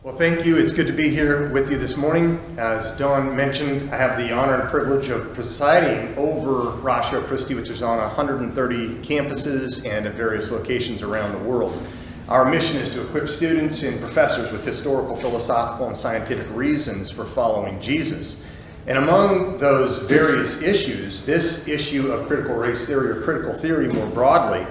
Well, thank you. It's good to be here with you this morning. As Dawn mentioned, I have the honor and privilege of presiding over Ratio Christi, which is on 130 campuses and at various locations around the world. Our mission is to equip students and professors with historical, philosophical, and scientific reasons for following Jesus. And among those various issues, this issue of critical race theory or critical theory more broadly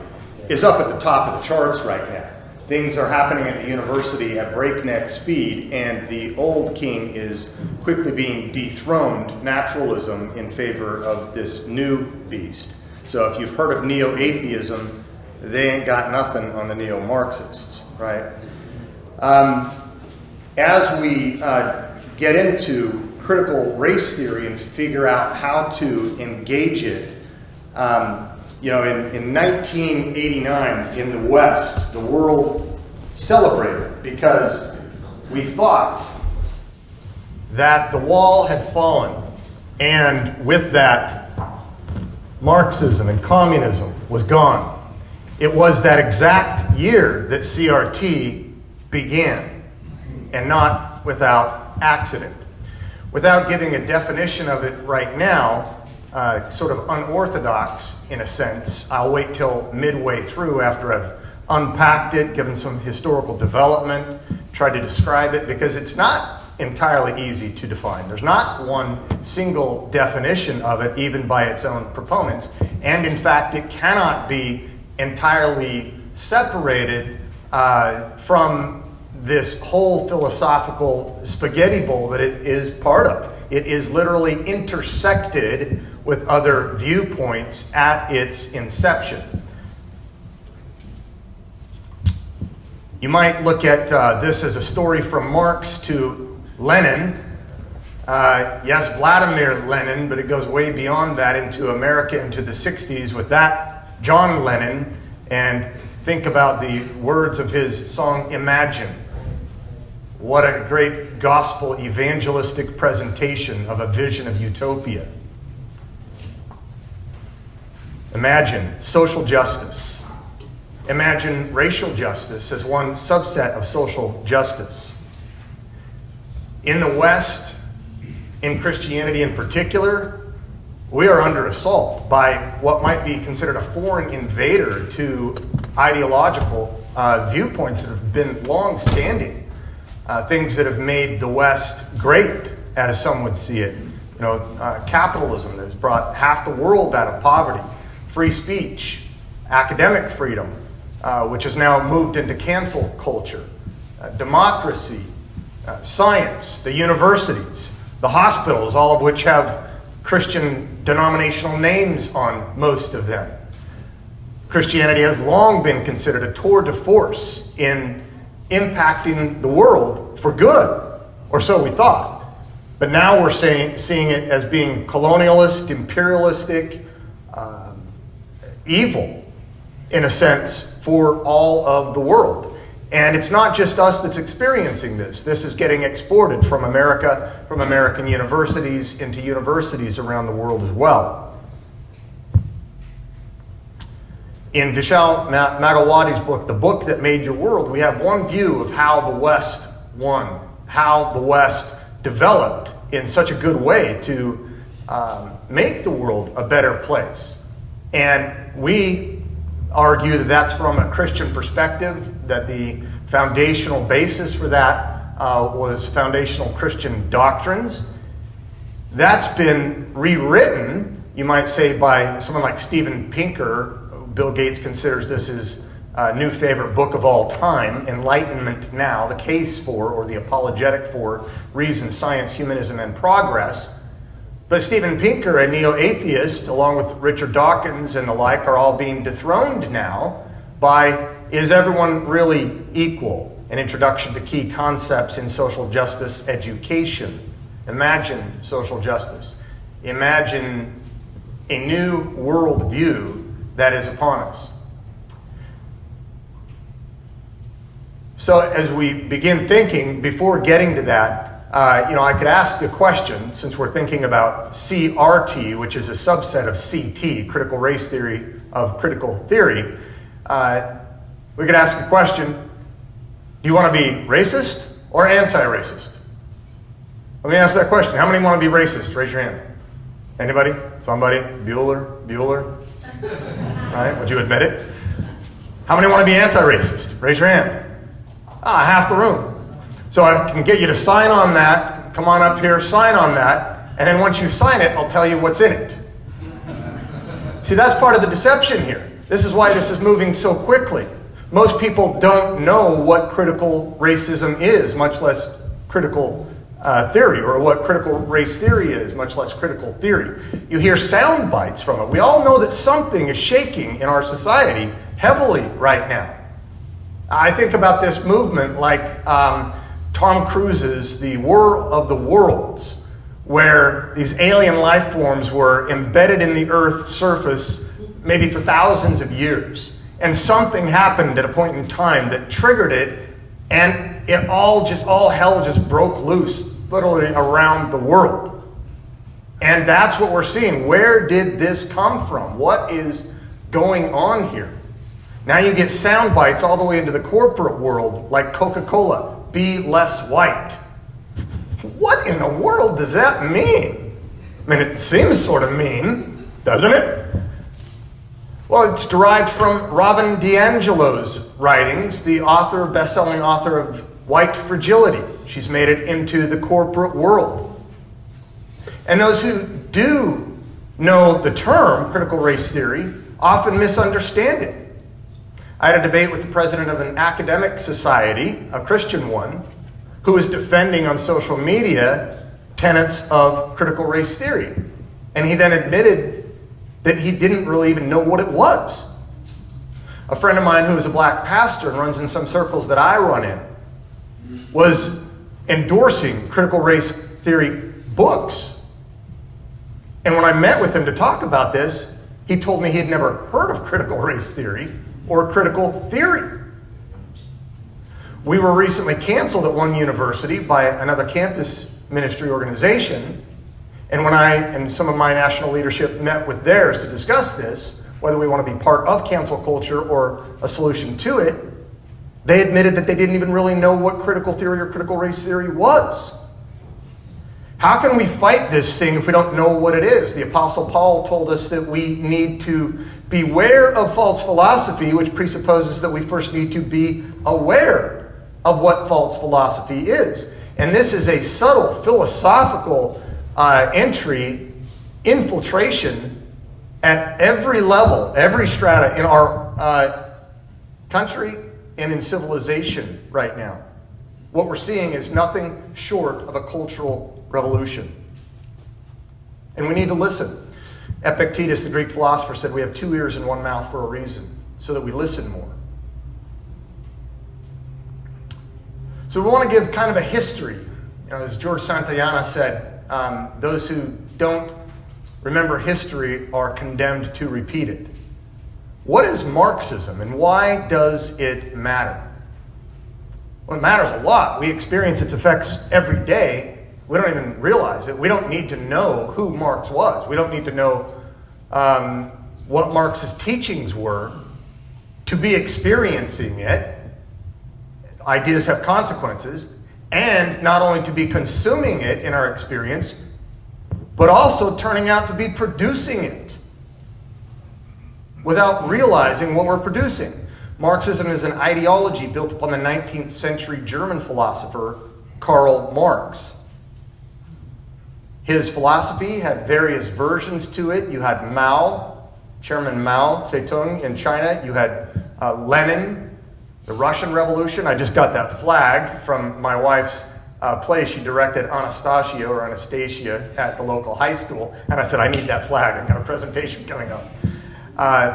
is up at the top of the charts right now. Things are happening at the university at breakneck speed, and the old king is quickly being dethroned, naturalism, in favor of this new beast. So if you've heard of NeoAtheism, they ain't got nothing on the neo-Marxists, right? As we get into critical race theory and figure out how to engage it, in 1989 in the West, the world celebrated because we thought that the wall had fallen, and with that, Marxism and communism was gone. It was that exact year that CRT began, and not without accident. Without giving a definition of it right now, sort of unorthodox in a sense, I'll wait till midway through after I've unpacked it, given some historical development, tried to describe it, because it's not entirely easy to define. There's not one single definition of it, even by its own proponents. And in fact, it cannot be entirely separated from this whole philosophical spaghetti bowl that it is part of. It is literally intersected with other viewpoints at its inception. You might look at this as a story from Marx to Lenin. Yes, Vladimir Lenin, but it goes way beyond that into America into the 60s with that John Lennon, and think about the words of his song, Imagine. What a great gospel evangelistic presentation of a vision of utopia. Imagine social justice. Imagine racial justice as one subset of social justice. In the West, in Christianity in particular, we are under assault by what might be considered a foreign invader to ideological viewpoints that have been long-standing. Things that have made the West great, as some would see it. Capitalism that has brought half the world out of poverty. Free speech, academic freedom, which has now moved into cancel culture, democracy, science, the universities, the hospitals, all of which have Christian denominational names on most of them. Christianity has long been considered a tour de force in impacting the world for good, or so we thought. But now we're seeing it as being colonialist, imperialistic, evil, in a sense, for all of the world. And it's not just us that's experiencing this. This is getting exported from America, from American universities, into universities around the world as well. In Vishal Magawati's book, The Book That Made Your World, we have one view of how the West won, how the West developed in such a good way to make the world a better place. And we argue that that's from a Christian perspective, that the foundational basis for that was foundational Christian doctrines. That's been rewritten, you might say, by someone like Steven Pinker. Bill Gates considers this his new favorite book of all time, Enlightenment Now, the case for, or the apologetic for, reason, science, humanism, and progress. But Steven Pinker, a neo-atheist, along with Richard Dawkins and the like, are all being dethroned now by, is everyone really equal? An introduction to key concepts in social justice education. Imagine social justice. Imagine a new worldview that is upon us. So as we begin thinking, before getting to that, I could ask the question, since we're thinking about CRT, which is a subset of CT, critical race theory of critical theory, we could ask the question, do you want to be racist or anti-racist? Let me ask that question. How many want to be racist? Raise your hand. Anybody? Somebody? Bueller? Right? Would you admit it? How many want to be anti-racist? Raise your hand. Half the room. So I can get you to sign on that. Come on up here, sign on that. And then once you sign it, I'll tell you what's in it. See, that's part of the deception here. This is why this is moving so quickly. Most people don't know what critical racism is, much less critical theory, or what critical race theory is, much less critical theory. You hear sound bites from it. We all know that something is shaking in our society heavily right now. I think about this movement like Tom Cruise's The War of the Worlds, where these alien life forms were embedded in the Earth's surface maybe for thousands of years. And something happened at a point in time that triggered it, and all hell just broke loose literally around the world. And that's what we're seeing. Where did this come from? What is going on here? Now you get sound bites all the way into the corporate world, like Coca-Cola, be less white. What in the world does that mean? I mean, it seems sort of mean, doesn't it? Well, it's derived from Robin DiAngelo's writings, the best-selling author of White Fragility. She's made it into the corporate world. And those who do know the term critical race theory often misunderstand it. I had a debate with the president of an academic society, a Christian one, who was defending on social media tenets of critical race theory. And he then admitted that he didn't really even know what it was. A friend of mine who is a black pastor and runs in some circles that I run in was endorsing critical race theory books. And when I met with him to talk about this, he told me he had never heard of critical race theory or critical theory. We were recently canceled at one university by another campus ministry organization, and when I and some of my national leadership met with theirs to discuss this, whether we want to be part of cancel culture or a solution to it, they admitted that they didn't even really know what critical theory or critical race theory was. How can we fight this thing if we don't know what it is? The Apostle Paul told us that we need to beware of false philosophy, which presupposes that we first need to be aware of what false philosophy is. And this is a subtle philosophical entry, infiltration at every level, every strata in our country and in civilization right now. What we're seeing is nothing short of a cultural revolution. And we need to listen. Epictetus, the Greek philosopher, said we have two ears and one mouth for a reason, so that we listen more. So we want to give kind of a history. As George Santayana said, those who don't remember history are condemned to repeat it. What is Marxism and why does it matter? Well, it matters a lot. We experience its effects every day. We don't even realize it. We don't need to know who Marx was. We don't need to know what Marx's teachings were to be experiencing it. Ideas have consequences. And not only to be consuming it in our experience, but also turning out to be producing it without realizing what we're producing. Marxism is an ideology built upon the 19th century German philosopher Karl Marx. His philosophy had various versions to it. You had Mao, Chairman Mao Zedong in China. You had Lenin, the Russian Revolution. I just got that flag from my wife's play she directed, Anastasia, at the local high school. And I said, I need that flag. I've got a presentation coming up.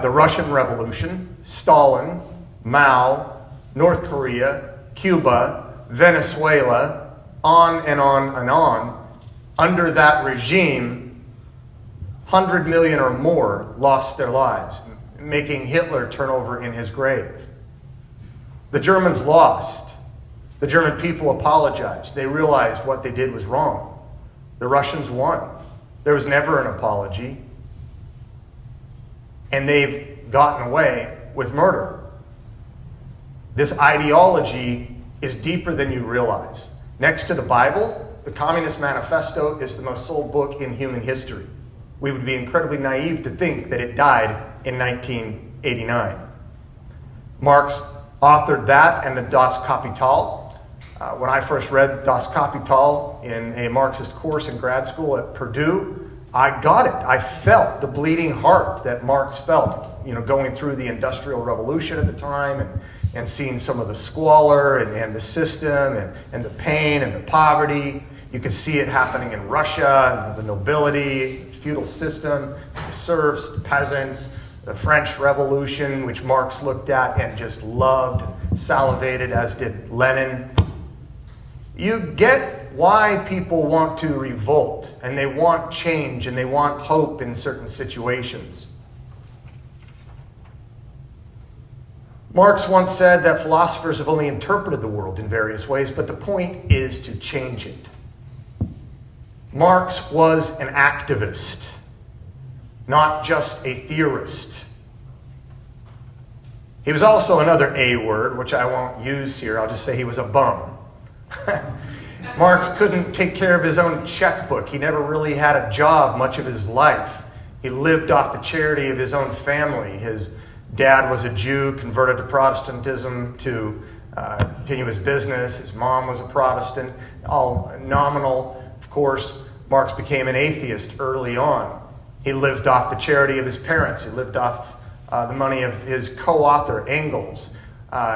The Russian Revolution, Stalin, Mao, North Korea, Cuba, Venezuela, on and on and on. Under that regime, 100 million or more lost their lives, making Hitler turn over in his grave. The Germans lost. The German people apologized. They realized what they did was wrong. The Russians won. There was never an apology. And they've gotten away with murder. This ideology is deeper than you realize. Next to the Bible, the Communist Manifesto is the most sold book in human history. We would be incredibly naive to think that it died in 1989. Marx authored that and the Das Kapital. When I first read Das Kapital in a Marxist course in grad school at Purdue, I got it. I felt the bleeding heart that Marx felt, going through the Industrial Revolution at the time and seeing some of the squalor and the system and the pain and the poverty. You could see it happening in Russia, the nobility, the feudal system, the serfs, the peasants, the French Revolution, which Marx looked at and just loved, salivated, as did Lenin. You get why people want to revolt, and they want change, and they want hope in certain situations. Marx once said that philosophers have only interpreted the world in various ways, but the point is to change it. Marx was an activist, not just a theorist. He was also another A word, which I won't use here. I'll just say he was a bum. Marx couldn't take care of his own checkbook. He never really had a job much of his life. He lived off the charity of his own family. His dad was a Jew, converted to Protestantism to continue his business. His mom was a Protestant, all nominal. Of course, Marx became an atheist early on. He lived off the charity of his parents. He lived off the money of his co-author, Engels.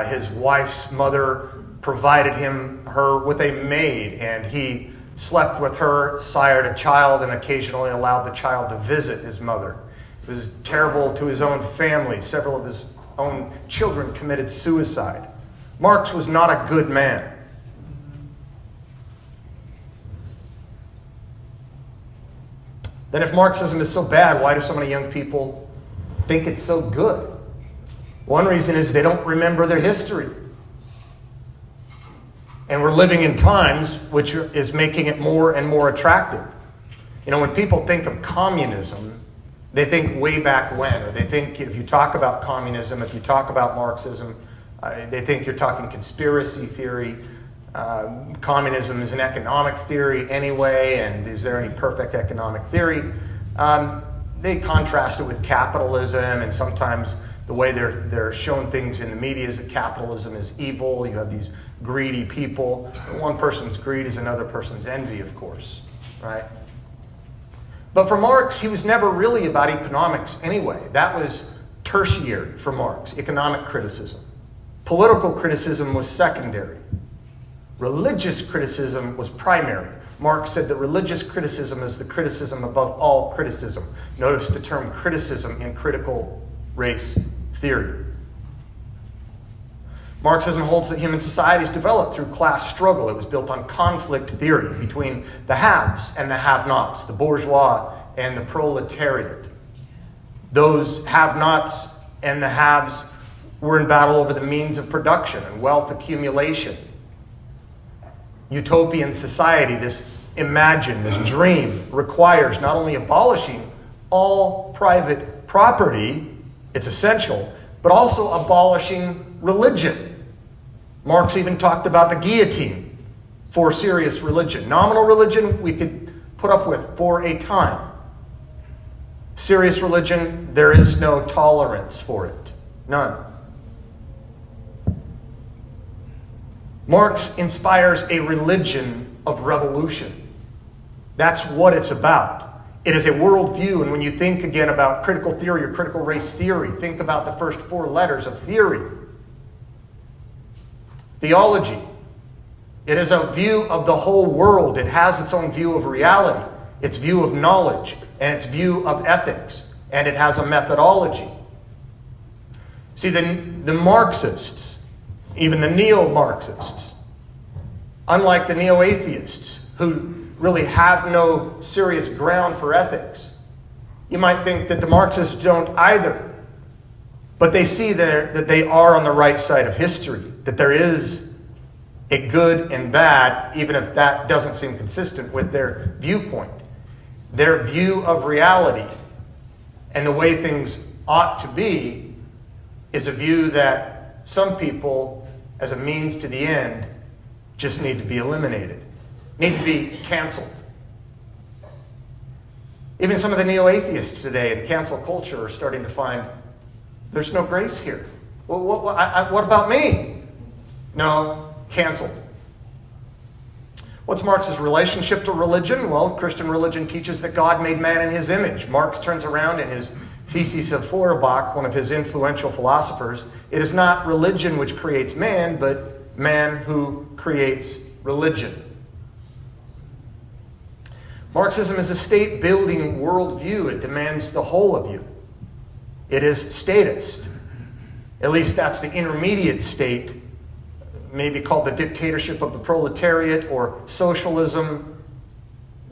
His wife's mother provided her with a maid, and he slept with her, sired a child, and occasionally allowed the child to visit his mother. It was terrible to his own family. Several of his own children committed suicide. Marx was not a good man. Then if Marxism is so bad, why do so many young people think it's so good? One reason is they don't remember their history. And we're living in times which is making it more and more attractive. When people think of communism, they think way back when, or they think if you talk about communism, if you talk about Marxism, they think you're talking conspiracy theory. Communism is an economic theory anyway, and is there any perfect economic theory? They contrast it with capitalism, and sometimes the way they're shown things in the media is that capitalism is evil. You have these greedy people. One person's greed is another person's envy, of course, right? But for Marx, he was never really about economics anyway. That was tertiary for Marx, economic criticism. Political criticism was secondary. Religious criticism was primary. Marx said that religious criticism is the criticism above all criticism. Notice the term criticism in critical race theory. Marxism holds that human societies developed through class struggle. It was built on conflict theory between the haves and the have-nots, the bourgeois and the proletariat. Those have-nots and the haves were in battle over the means of production and wealth accumulation. Utopian society, this dream, requires not only abolishing all private property, it's essential, but also abolishing religion. Marx even talked about the guillotine for serious religion. Nominal religion we could put up with for a time. Serious religion, there is no tolerance for it. None. Marx inspires a religion of revolution. That's what it's about. It is a worldview, and when you think again about critical theory or critical race theory, think about the first four letters of theory. Theology. It is a view of the whole world. It has its own view of reality, its view of knowledge, and its view of ethics, and it has a methodology. See, the Marxists, even the neo-Marxists, unlike the neo-atheists, who really have no serious ground for ethics, you might think that the Marxists don't either. But they see that they are on the right side of history, that there is a good and bad, even if that doesn't seem consistent with their viewpoint. Their view of reality and the way things ought to be is a view that some people, as a means to the end, just need to be eliminated, need to be canceled. Even some of the neo-atheists today in cancel culture are starting to find there's no grace here. Well, what about me? No, canceled. What's Marx's relationship to religion? Well, Christian religion teaches that God made man in his image. Marx turns around in his Thesis of Feuerbach, one of his influential philosophers. It is not religion which creates man, but man who creates religion. Marxism is a state-building worldview. It demands the whole of you. It is statist. At least that's the intermediate state, maybe called the dictatorship of the proletariat or socialism,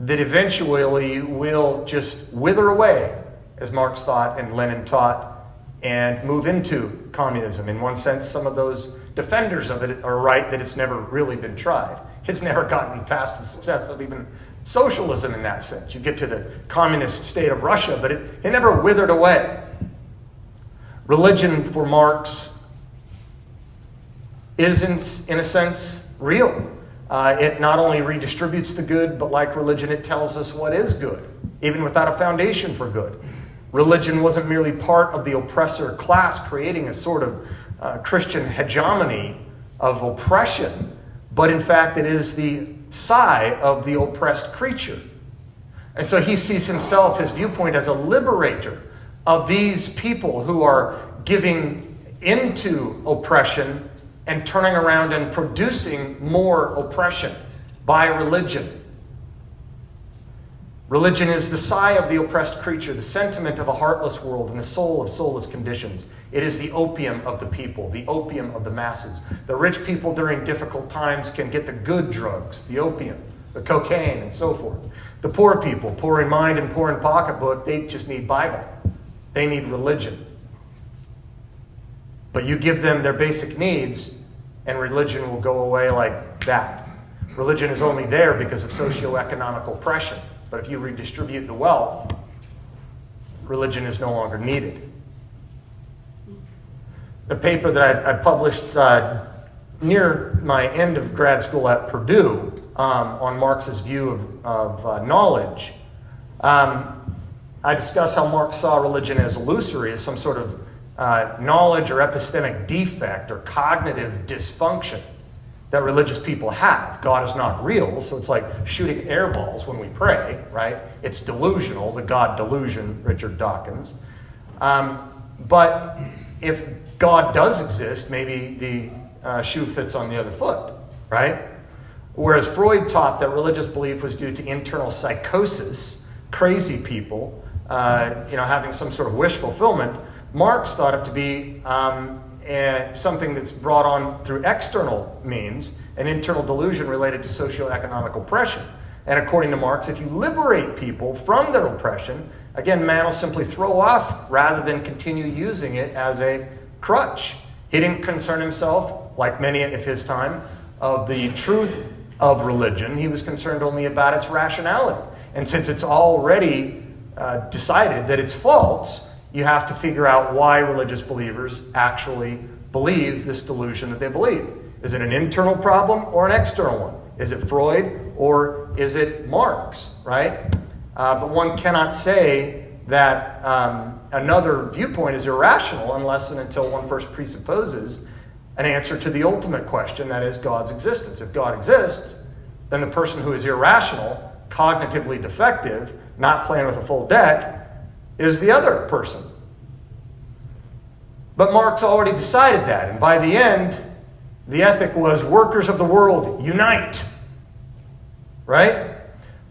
that eventually will just wither away, as Marx thought and Lenin taught, and move into communism. In one sense, some of those defenders of it are right that it's never really been tried. It's never gotten past the success of even socialism in that sense. You get to the communist state of Russia, but it never withered away. Religion for Marx is, in a sense, real. It not only redistributes the good, but like religion, it tells us what is good, even without a foundation for good. Religion wasn't merely part of the oppressor class, creating a sort of Christian hegemony of oppression, but in fact it is the sigh of the oppressed creature. And so he sees himself, his viewpoint, as a liberator of these people who are giving into oppression and turning around and producing more oppression by religion. Religion is the sigh of the oppressed creature, the sentiment of a heartless world, and the soul of soulless conditions. It is the opium of the people, the opium of the masses. The rich people during difficult times can get the good drugs, the opium, the cocaine, and so forth. The poor people, poor in mind and poor in pocketbook, they just need Bible. They need religion. But you give them their basic needs, and religion will go away like that. Religion is only there because of socioeconomic oppression. But if you redistribute the wealth, religion is no longer needed. The paper that I published near my end of grad school at Purdue on Marx's view of knowledge, I discuss how Marx saw religion as illusory, as some sort of knowledge or epistemic defect or cognitive dysfunction that religious people have. God is not real, so it's like shooting air balls when we pray, right? It's delusional, the God delusion, Richard Dawkins. But if God does exist, maybe the shoe fits on the other foot, right? Whereas Freud taught that religious belief was due to internal psychosis, crazy people, having some sort of wish fulfillment, Marx thought it to be something that's brought on through external means, an internal delusion related to socioeconomic oppression. And according to Marx, if you liberate people from their oppression, again, man will simply throw off rather than continue using it as a crutch. He didn't concern himself, like many of his time, of the truth of religion. He was concerned only about its rationality. And since it's already decided that it's false, you have to figure out why religious believers actually believe this delusion that they believe. Is it an internal problem or an external one? Is it Freud or is it Marx, right? But one cannot say that another viewpoint is irrational unless and until one first presupposes an answer to the ultimate question, that is God's existence. If God exists, then the person who is irrational, cognitively defective, not playing with a full deck, is the other person. But Marx already decided that, and by the end, the ethic was workers of the world, unite. Right?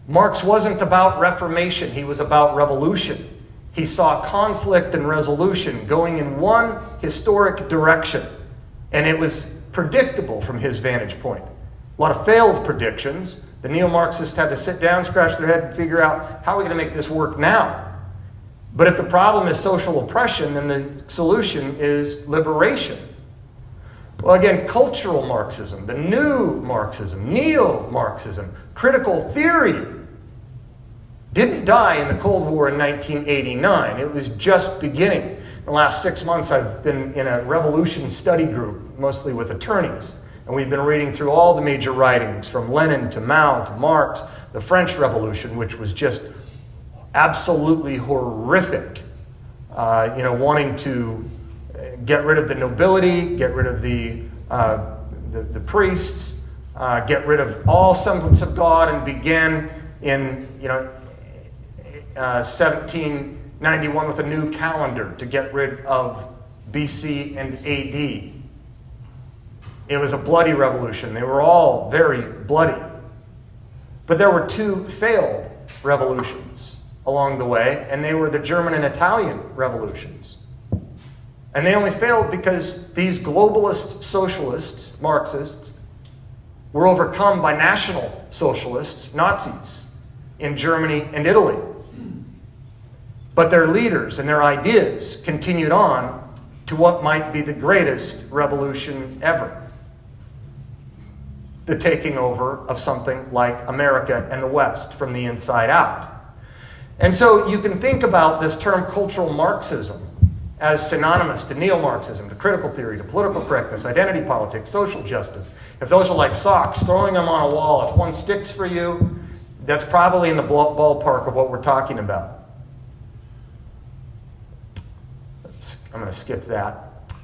Marx wasn't about reformation, he was about revolution. He saw conflict and resolution going in one historic direction, and it was predictable from his vantage point. A lot of failed predictions. The neo-Marxists had to sit down, scratch their head, and figure out, how are we going to make this work now? But if the problem is social oppression, then the solution is liberation. Well, again, cultural Marxism, the new Marxism, neo-Marxism, critical theory, didn't die in the Cold War in 1989. It was just beginning. The last 6 months I've been in a revolution study group, mostly with attorneys. And we've been reading through all the major writings, from Lenin to Mao to Marx, the French Revolution, which was just absolutely horrific, wanting to get rid of the nobility, get rid of the priests, get rid of all semblance of God, and begin in 1791 with a new calendar to get rid of BC and AD. It was a bloody revolution. They were all very bloody. But there were two failed revolutions along the way, and they were the German and Italian revolutions. And they only failed because these globalist socialists, Marxists, were overcome by national socialists, Nazis, in Germany and Italy. But their leaders and their ideas continued on to what might be the greatest revolution ever. The taking over of something like America and the West from the inside out. And so you can think about this term cultural Marxism as synonymous to neo-Marxism, to critical theory, to political correctness, identity politics, social justice. If those are like socks, throwing them on a wall, if one sticks for you, that's probably in the ballpark of what we're talking about. I'm going to skip that.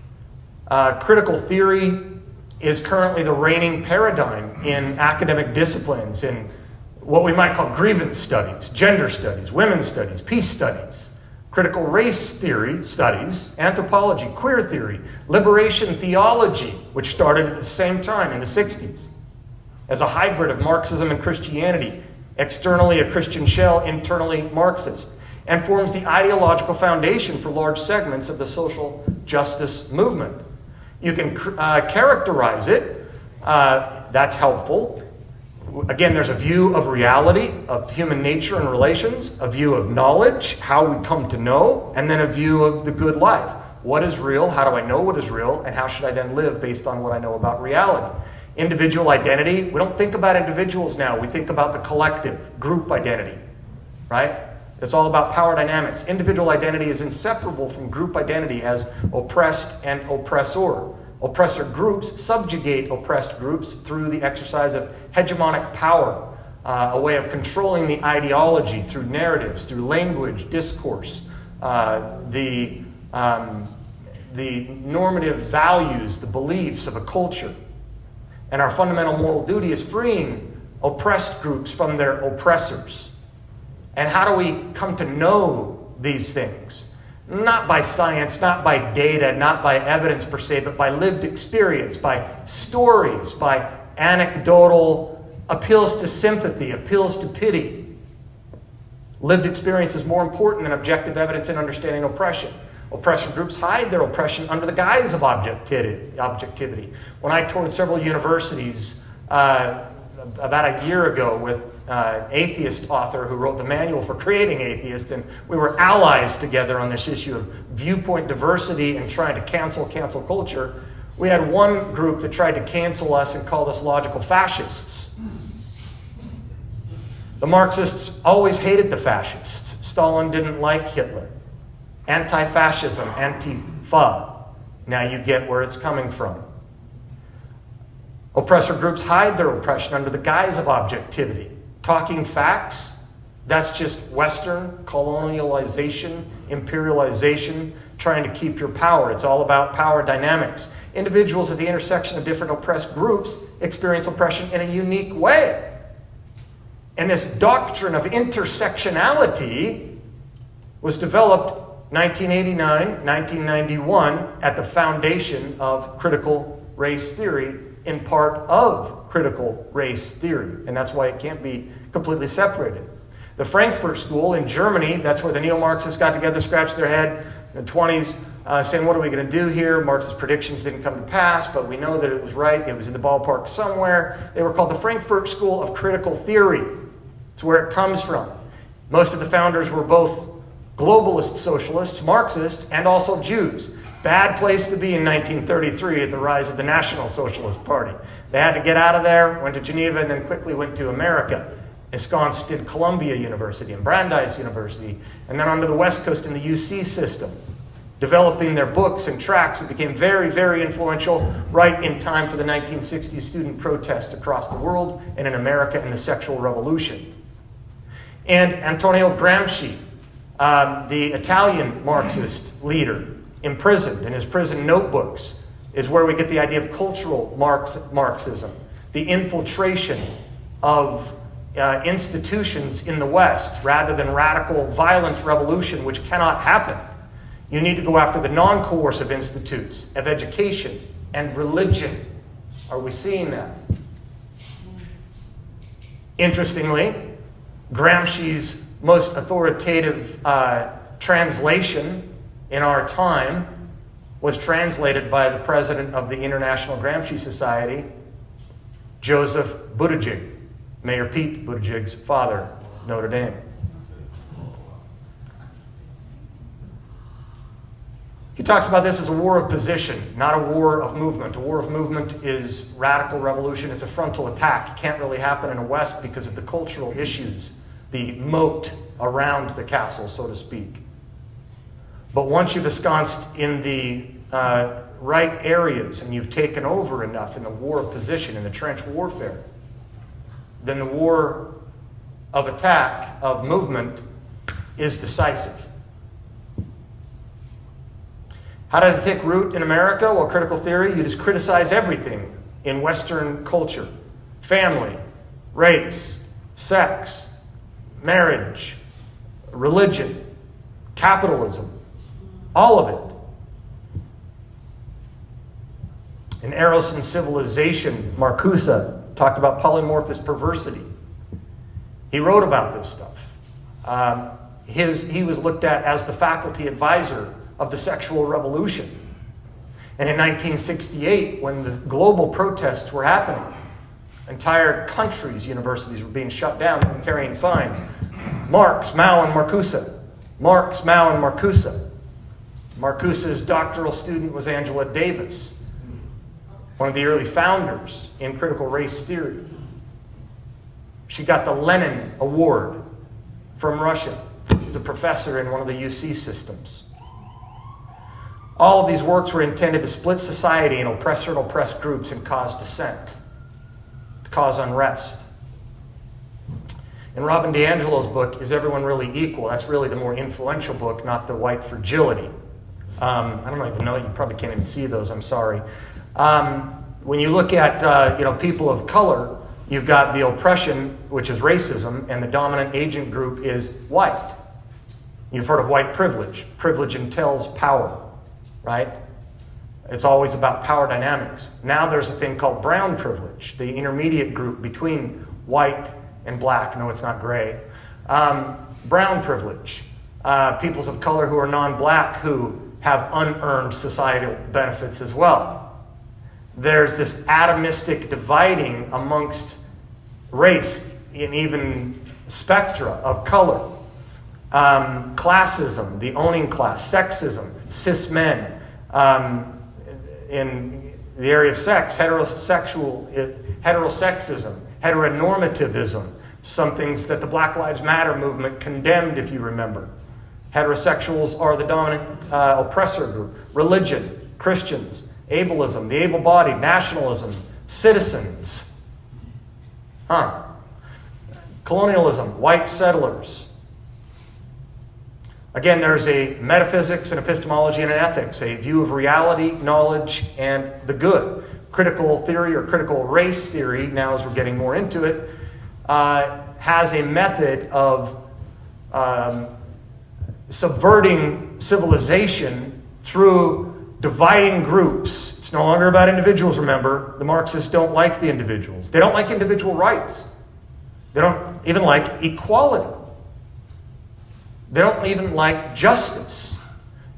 Critical theory is currently the reigning paradigm in academic disciplines, in what we might call grievance studies, gender studies, women's studies, peace studies, critical race theory studies, anthropology, queer theory, liberation theology, which started at the same time in the 60s as a hybrid of Marxism and Christianity, externally a Christian shell, internally Marxist, and forms the ideological foundation for large segments of the social justice movement. You can characterize it. That's helpful. Again, there's a view of reality, of human nature and relations, a view of knowledge, how we come to know, and then a view of the good life. What is real? How do I know what is real? And how should I then live based on what I know about reality? Individual identity. We don't think about individuals now. We think about the collective, group identity, right? It's all about power dynamics. Individual identity is inseparable from group identity as oppressed and oppressor. Oppressor groups subjugate oppressed groups through the exercise of hegemonic power, a way of controlling the ideology through narratives, through language, discourse, the normative values, the beliefs of a culture. And our fundamental moral duty is freeing oppressed groups from their oppressors. And how do we come to know these things? Not by science, not by data, not by evidence per se, but by lived experience, by stories, by anecdotal appeals to sympathy, appeals to pity. Lived experience is more important than objective evidence in understanding oppression. Oppression groups hide their oppression under the guise of objectivity. When I toured several universities about a year ago with an atheist author who wrote the manual for creating atheists, and we were allies together on this issue of viewpoint diversity and trying to cancel culture. We had one group that tried to cancel us and called us logical fascists. The Marxists always hated the fascists. Stalin didn't like Hitler. Anti-fascism, Antifa. Now you get where it's coming from. Oppressor groups hide their oppression under the guise of objectivity. Talking facts, that's just Western colonialization, imperialization, trying to keep your power. It's all about power dynamics. Individuals at the intersection of different oppressed groups experience oppression in a unique way. And this doctrine of intersectionality was developed 1989, 1991 at the foundation of critical race theory, in part of critical race theory. And that's why it can't be completely separated. The Frankfurt School in Germany, that's where the neo-Marxists got together, scratched their head in the 20s, saying, what are we going to do here? Marxist predictions didn't come to pass, but we know that it was right. It was in the ballpark somewhere. They were called the Frankfurt School of Critical Theory. It's where it comes from. Most of the founders were both globalist socialists, Marxists, and also Jews. Bad place to be in 1933 at the rise of the National Socialist Party. They had to get out of there, went to Geneva, and then quickly went to America. Ensconced in Columbia University and Brandeis University, and then onto the West Coast in the UC system. developing their books and tracts. It became very, very influential right in time for the 1960s student protests across the world and in America and the sexual revolution. And Antonio Gramsci, the Italian Marxist leader, imprisoned in his prison notebooks, is where we get the idea of cultural Marxism, the infiltration of institutions in the West rather than radical, violent revolution, which cannot happen. You need to go after the non-coercive institutes of education and religion. Are we seeing that? Interestingly, Gramsci's most authoritative translation in our time was translated by the president of the International Gramsci Society, Joseph Buttigieg, Mayor Pete Buttigieg's father, Notre Dame. He talks about this as a war of position, not a war of movement. A war of movement is radical revolution. It's a frontal attack. It can't really happen in the West because of the cultural issues, the moat around the castle, so to speak. But once you've ensconced in the right areas and you've taken over enough in the war of position, in the trench warfare, then the war of attack, of movement, is decisive. How did it take root in America? Well, critical theory, you just criticize everything in Western culture. Family, race, sex, marriage, religion, capitalism, all of it. In Eros and Civilization, Marcuse talked about polymorphous perversity. He wrote about this stuff. He was looked at as the faculty advisor of the sexual revolution. And in 1968, when the global protests were happening, entire countries' universities were being shut down and carrying signs. Marx, Mao, and Marcuse. Marx, Mao, and Marcuse. Marcuse's doctoral student was Angela Davis, one of the early founders in critical race theory. She got the Lenin Award from Russia. She's a professor in one of the UC systems. All of these works were intended to split society in oppressor and oppressed groups and cause dissent, to cause unrest. In Robin DiAngelo's book, Is Everyone Really Equal? That's really the more influential book, not the White Fragility. I don't even know, you probably can't even see those, I'm sorry. When you look at people of color, you've got the oppression, which is racism, and the dominant agent group is white. You've heard of white privilege. Privilege entails power, right? It's always about power dynamics. Now there's a thing called brown privilege, the intermediate group between white and black. No, it's not gray. Brown privilege. Peoples of color who are non-black who have unearned societal benefits as well. There's this atomistic dividing amongst race and even spectra of color. Classism, the owning class, sexism, cis men. In the area of sex, heterosexism, heteronormativism, some things that the Black Lives Matter movement condemned, if you remember. Heterosexuals are the dominant oppressor group. Religion, Christians, ableism, the able-bodied, nationalism, citizens. Colonialism, white settlers. Again, there's a metaphysics, an epistemology, and an ethics, a view of reality, knowledge, and the good. Critical theory or critical race theory, now as we're getting more into it, has a method of subverting civilization through dividing groups. It's no longer about individuals, remember. The Marxists don't like the individuals. They don't like individual rights. They don't even like equality. They don't even like justice.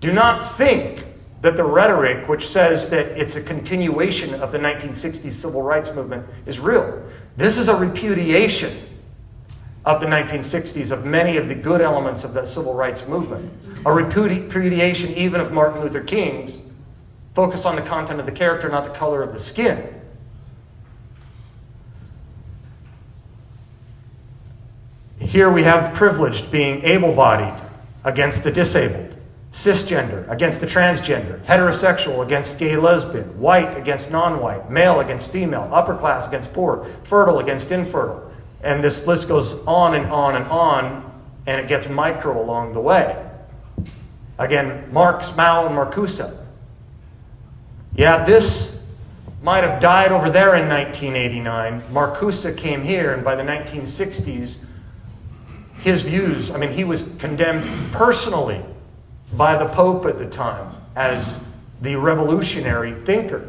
Do not think that the rhetoric which says that it's a continuation of the 1960s civil rights movement is real. This is a repudiation of the 1960s of many of the good elements of the civil rights movement. A repudiation even of Martin Luther King's focus on the content of the character, not the color of the skin. Here we have the privileged being able-bodied against the disabled. cisgender against the transgender, heterosexual against gay lesbian, white against non-white, male against female, upper class against poor, fertile against infertile. And this list goes on and on and on, and it gets micro along the way. Again, Marx, Mao, and Marcuse. Yeah, this might have died over there in 1989. Marcuse came here, and by the 1960s, his views, he was condemned personally by the Pope at the time as the revolutionary thinker.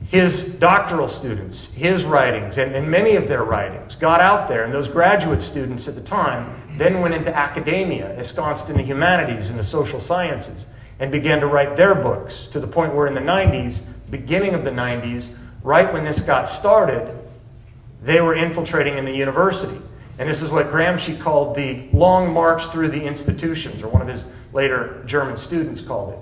His doctoral students, his writings, and many of their writings got out there, and those graduate students at the time then went into academia, ensconced in the humanities and the social sciences, and began to write their books, to the point where in the 90s, beginning of the 90s, right when this got started, they were infiltrating in the university. And this is what Gramsci called the long march through the institutions, or one of his later German students called it.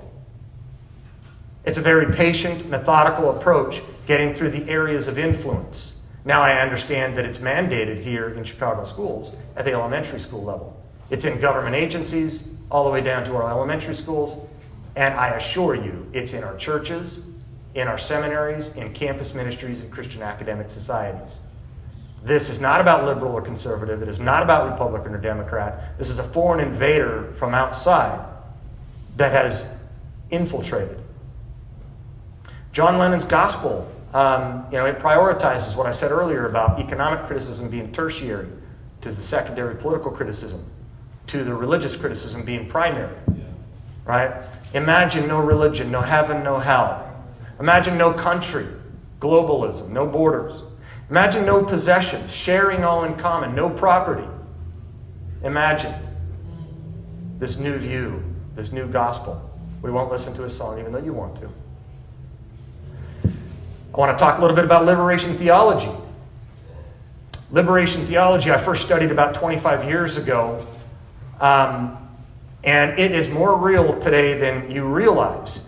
It's a very patient, methodical approach getting through the areas of influence. Now I understand that it's mandated here in Chicago schools at the elementary school level. It's in government agencies all the way down to our elementary schools. And I assure you, it's in our churches, in our seminaries, in campus ministries, and Christian academic societies. This is not about liberal or conservative. It is not about Republican or Democrat. This is a foreign invader from outside that has infiltrated. John Lennon's gospel, it prioritizes what I said earlier about economic criticism being tertiary, to the secondary political criticism, to the religious criticism being primary. Right? Imagine no religion, no heaven, no hell. Imagine no country, globalism, no borders. Imagine no possessions, sharing all in common, no property. Imagine this new view, this new gospel. We won't listen to a song, even though you want to. I want to talk a little bit about liberation theology. Liberation theology I first studied about 25 years ago, and it is more real today than you realize.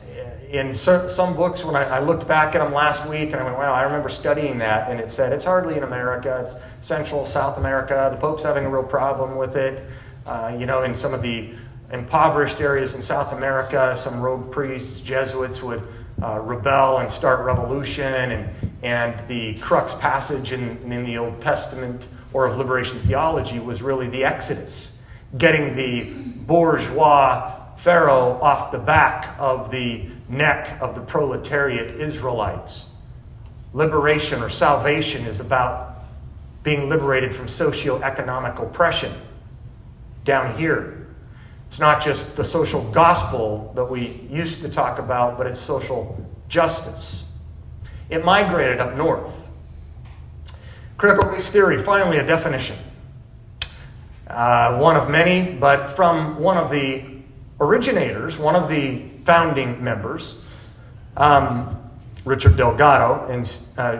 In some books, when I looked back at them last week, and I went, wow, I remember studying that, and it said it's hardly in America, it's Central, South America, the Pope's having a real problem with it. In some of the impoverished areas in South America, some rogue priests, Jesuits would rebel and start revolution, and the crux passage in the Old Testament or of liberation theology was really the Exodus, getting the bourgeois Pharaoh off the back of the neck of the proletariat Israelites. Liberation or salvation is about being liberated from socioeconomic oppression down here. It's not just the social gospel that we used to talk about, but it's social justice. It migrated up north. Critical race theory, finally a definition. One of many, but from one of the originators, one of the founding members, Richard Delgado and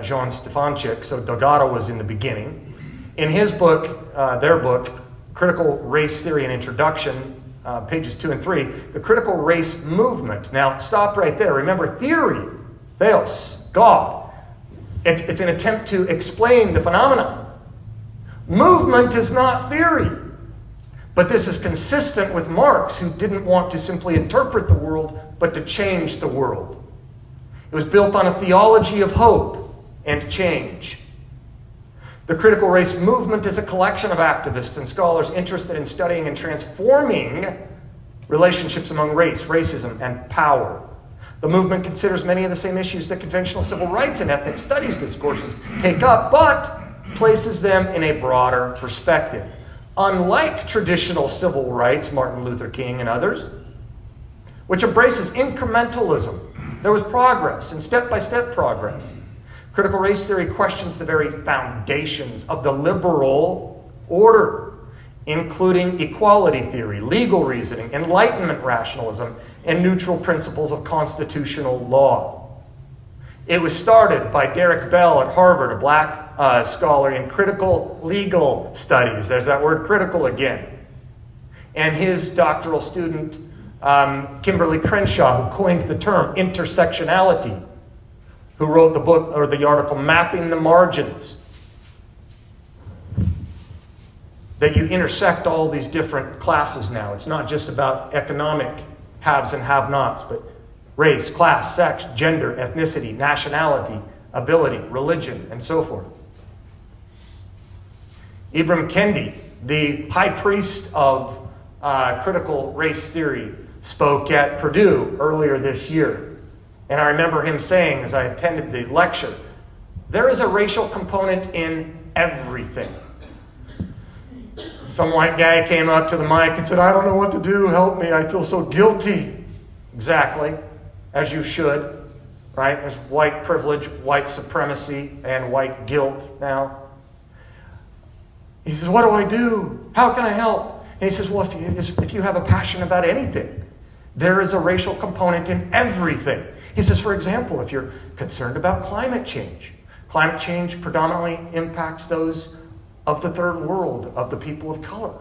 Jean Stefanczyk. So Delgado was in the beginning. In his book, their book, Critical Race Theory and Introduction, pages 2 and 3, the critical race movement. Now, stop right there. Remember, theory, theos, God. It's an attempt to explain the phenomenon. Movement is not theory. But this is consistent with Marx, who didn't want to simply interpret the world, but to change the world. It was built on a theology of hope and change. The critical race movement is a collection of activists and scholars interested in studying and transforming relationships among race, racism, and power. The movement considers many of the same issues that conventional civil rights and ethnic studies discourses take up, but places them in a broader perspective. Unlike traditional civil rights, Martin Luther King and others, which embraces incrementalism, there was progress and step-by-step progress. Critical race theory questions the very foundations of the liberal order, including equality theory, legal reasoning, Enlightenment rationalism, and neutral principles of constitutional law. It was started by Derek Bell at Harvard, a black scholar in critical legal studies. There's that word critical again. And his doctoral student, Kimberly Crenshaw, who coined the term intersectionality, who wrote the book or the article Mapping the Margins. that you intersect all these different classes now. It's not just about economic haves and have-nots, but race, class, sex, gender, ethnicity, nationality, ability, religion, and so forth. Ibram Kendi, the high priest of critical race theory, spoke at Purdue earlier this year. And I remember him saying, as I attended the lecture, there is a racial component in everything. Some white guy came up to the mic and said, I don't know what to do, help me, I feel so guilty. Exactly, as you should, right? There's white privilege, white supremacy, and white guilt now. He says, what do I do? How can I help? And he says, well, if you have a passion about anything, there is a racial component in everything. He says, for example, if you're concerned about climate change predominantly impacts those of the third world, of the people of color.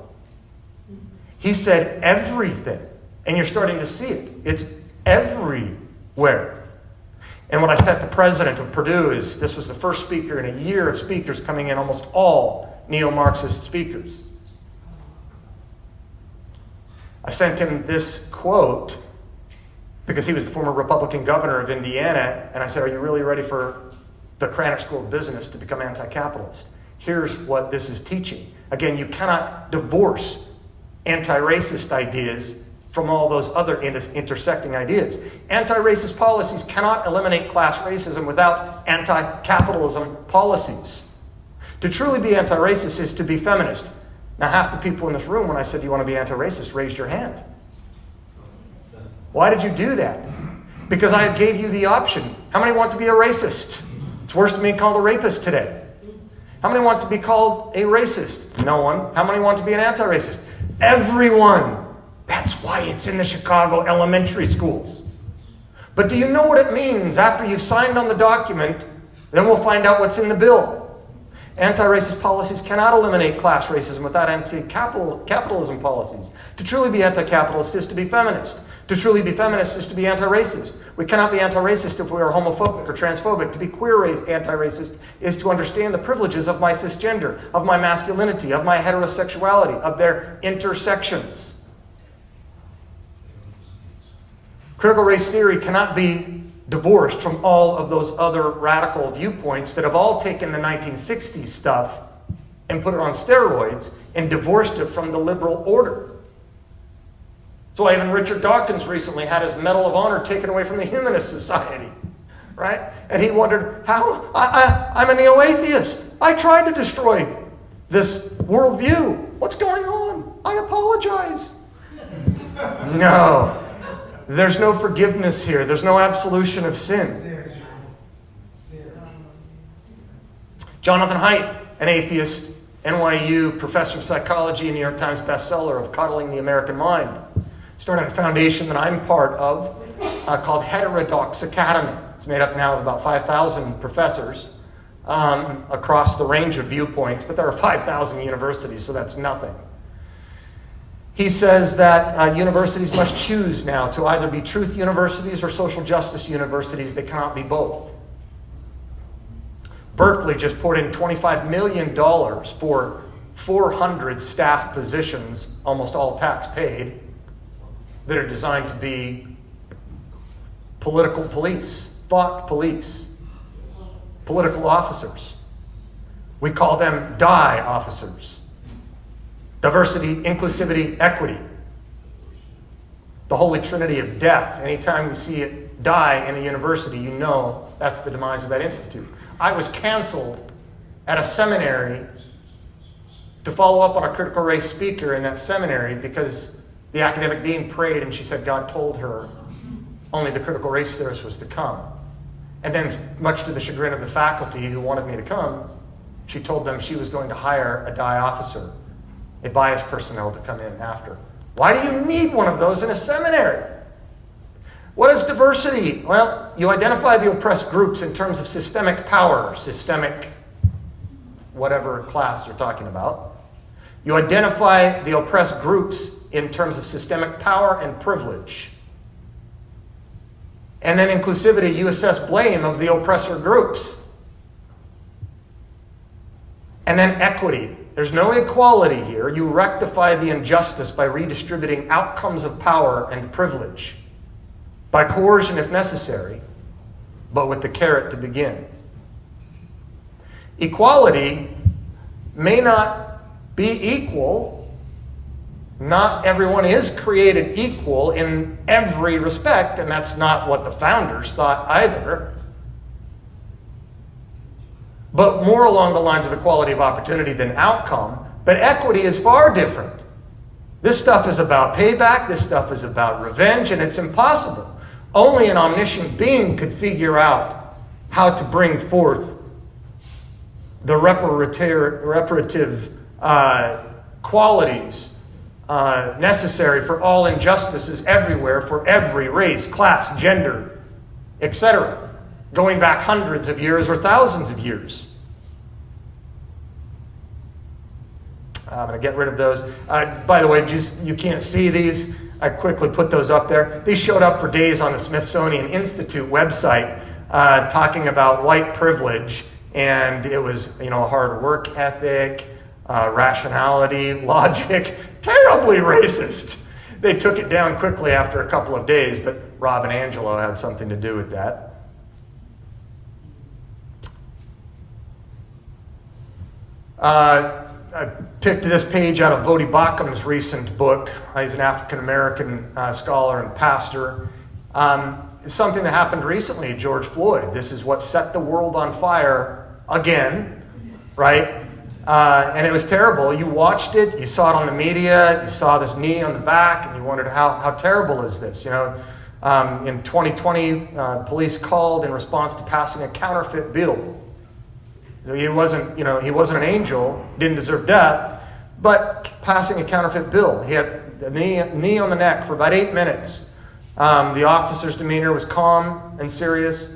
He said everything, and you're starting to see it. It's everywhere. And what I said to the president of Purdue is this was the first speaker in a year of speakers coming in, almost all neo-Marxist speakers. I sent him this quote because he was the former Republican governor of Indiana, and I said, are you really ready for the Frankfurt School of Business to become anti-capitalist? Here's what this is teaching. Again, you cannot divorce anti-racist ideas from all those other intersecting ideas. Anti-racist policies cannot eliminate class racism without anti-capitalism policies. To truly be anti-racist is to be feminist. Now, half the people in this room, when I said, do you want to be anti-racist, raised your hand. Why did you do that? Because I gave you the option. How many want to be a racist? It's worse than being called a rapist today. How many want to be called a racist? No one. How many want to be an anti-racist? Everyone. That's why it's in the Chicago elementary schools. But do you know what it means after you've signed on the document? Then we'll find out what's in the bill. Anti-racist policies cannot eliminate class racism without anti-capitalism policies. To truly be anti-capitalist is to be feminist. To truly be feminist is to be anti-racist. We cannot be anti-racist if we are homophobic or transphobic. To be queer anti-racist is to understand the privileges of my cisgender, of my masculinity, of my heterosexuality, of their intersections. Critical race theory cannot be divorced from all of those other radical viewpoints that have all taken the 1960s stuff and put it on steroids and divorced it from the liberal order. So even Richard Dawkins recently had his Medal of Honor taken away from the Humanist Society, right? And he wondered, how? I'm a neo-atheist. I tried to destroy this worldview. What's going on? I apologize. No. There's no forgiveness here. There's no absolution of sin. Jonathan Haidt, an atheist, NYU professor of psychology and New York Times bestseller of Coddling the American Mind, started a foundation that I'm part of called Heterodox Academy. It's made up now of about 5,000 professors across the range of viewpoints, but there are 5,000 universities, so that's nothing. He says that universities must choose now to either be truth universities or social justice universities. They cannot be both. Berkeley just poured in $25 million for 400 staff positions, almost all tax paid, that are designed to be political police, thought police, political officers. We call them DI officers. Diversity, inclusivity, equity. The holy trinity of death. Anytime you see it die in a university, you know that's the demise of that institute. I was canceled at a seminary to follow up on a critical race speaker in that seminary because the academic dean prayed and she said God told her only the critical race theorist was to come. And then, much to the chagrin of the faculty who wanted me to come, she told them she was going to hire a DI officer, a biased personnel, to come in after. Why do you need one of those in a seminary? What is diversity? Well, you identify the oppressed groups in terms of systemic power, systemic whatever class you're talking about. You identify the oppressed groups in terms of systemic power and privilege. And then inclusivity, you assess blame of the oppressor groups. And then equity. There's no equality here. You rectify the injustice by redistributing outcomes of power and privilege, by coercion if necessary, but with the carrot to begin. Equality may not be equal. Not everyone is created equal in every respect, and that's not what the founders thought either. But more along the lines of equality of opportunity than outcome. But equity is far different. This stuff is about payback, this stuff is about revenge, and it's impossible. Only an omniscient being could figure out how to bring forth the reparative qualities necessary for all injustices everywhere, for every race, class, gender, etc., going back hundreds of years or thousands of years. I'm going to get rid of those. By the way, you can't see these. I quickly put those up there. These showed up for days on the Smithsonian Institute website talking about white privilege, and it was, hard work ethic, rationality, logic, terribly racist. They took it down quickly after a couple of days, but Rob and Angelo had something to do with that. I picked this page out of Vodi Bakkum's recent book. He's an African-American scholar and pastor. It's something that happened recently, George Floyd. This is what set the world on fire again, right? And it was terrible. You watched it, you saw it on the media, you saw this knee on the back, and you wondered how terrible is this? In 2020, police called in response to passing a counterfeit bill. He wasn't an angel, didn't deserve death, but passing a counterfeit bill. He had the knee on the neck for about 8 minutes. The officer's demeanor was calm and serious.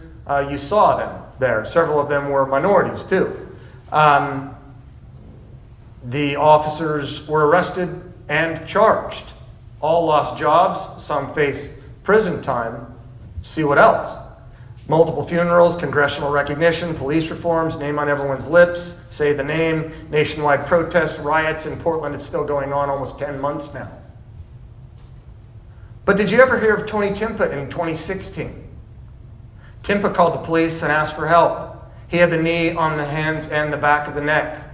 You saw them there. Several of them were minorities too. The officers were arrested and charged. All lost jobs. Some face prison time. See what else? Multiple funerals, congressional recognition, police reforms, name on everyone's lips, say the name, nationwide protests, riots in Portland. It's still going on almost 10 months now. But did you ever hear of Tony Timpa in 2016? Timpa called the police and asked for help. He had the knee on the hands and the back of the neck.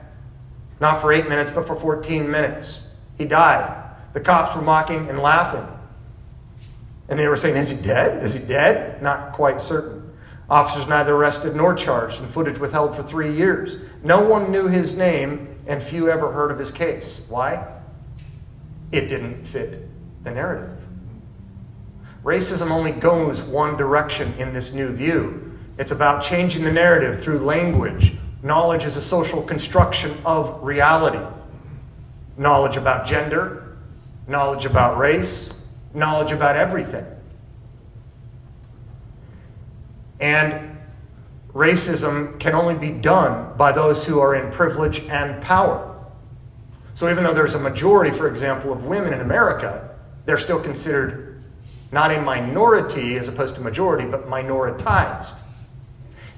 Not for 8 minutes, but for 14 minutes. He died. The cops were mocking and laughing. And they were saying, is he dead? Is he dead? Not quite certain. Officers neither arrested nor charged, and footage withheld for 3 years. No one knew his name, and few ever heard of his case. Why? It didn't fit the narrative. Racism only goes one direction in this new view. It's about changing the narrative through language. Knowledge is a social construction of reality. Knowledge about gender, knowledge about race, knowledge about everything. And racism can only be done by those who are in privilege and power. So even though there's a majority, for example, of women in America, they're still considered not a minority as opposed to majority, but minoritized.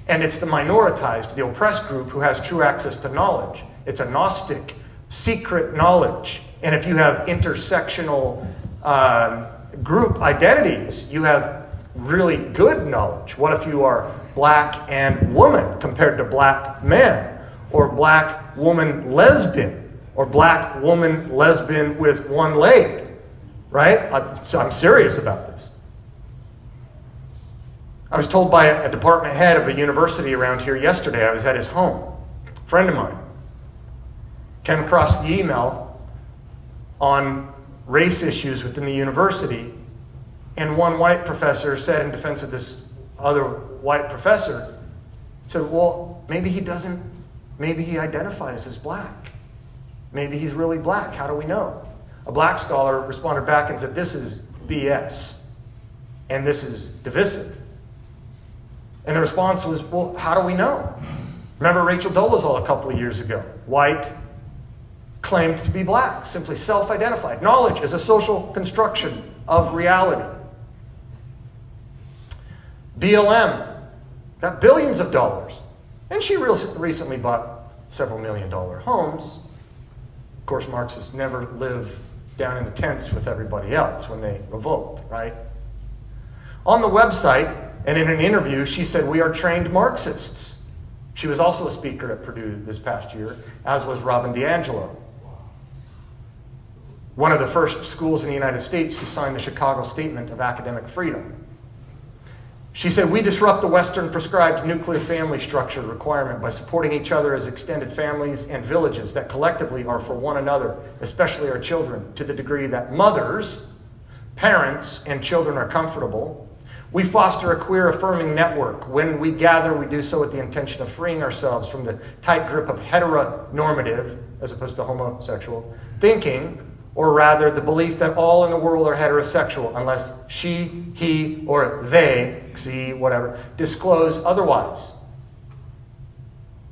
And it's the minoritized, the oppressed group, who has true access to knowledge. It's a Gnostic, secret knowledge. And if you have intersectional group identities, you have really good knowledge. What if you are black and woman compared to black man, or black woman lesbian, or black woman lesbian with one leg, right? I'm serious about this. I was told by a department head of a university around here yesterday. I was at his home. A friend of mine came across the email on race issues within the university, and one white professor said in defense of this other white professor, said, well, maybe he identifies as black. Maybe he's really black. How do we know? A black scholar responded back and said, this is BS, and this is divisive. And the response was, well, how do we know? Remember Rachel Dolezal a couple of years ago? White, claimed to be black, simply self-identified. Knowledge is a social construction of reality. BLM got billions of dollars, and she recently bought several million-dollar homes. Of course, Marxists never live down in the tents with everybody else when they revolt, right? On the website and in an interview, she said, "We are trained Marxists." She was also a speaker at Purdue this past year, as was Robin DiAngelo, one of the first schools in the United States to sign the Chicago Statement of Academic Freedom. She said, "We disrupt the Western prescribed nuclear family structure requirement by supporting each other as extended families and villages that collectively are for one another, especially our children, to the degree that mothers, parents, and children are comfortable. We foster a queer affirming network. When we gather, we do so with the intention of freeing ourselves from the tight grip of heteronormative, as opposed to homosexual, thinking, or rather the belief that all in the world are heterosexual unless she, he, or they, see, whatever, disclose otherwise."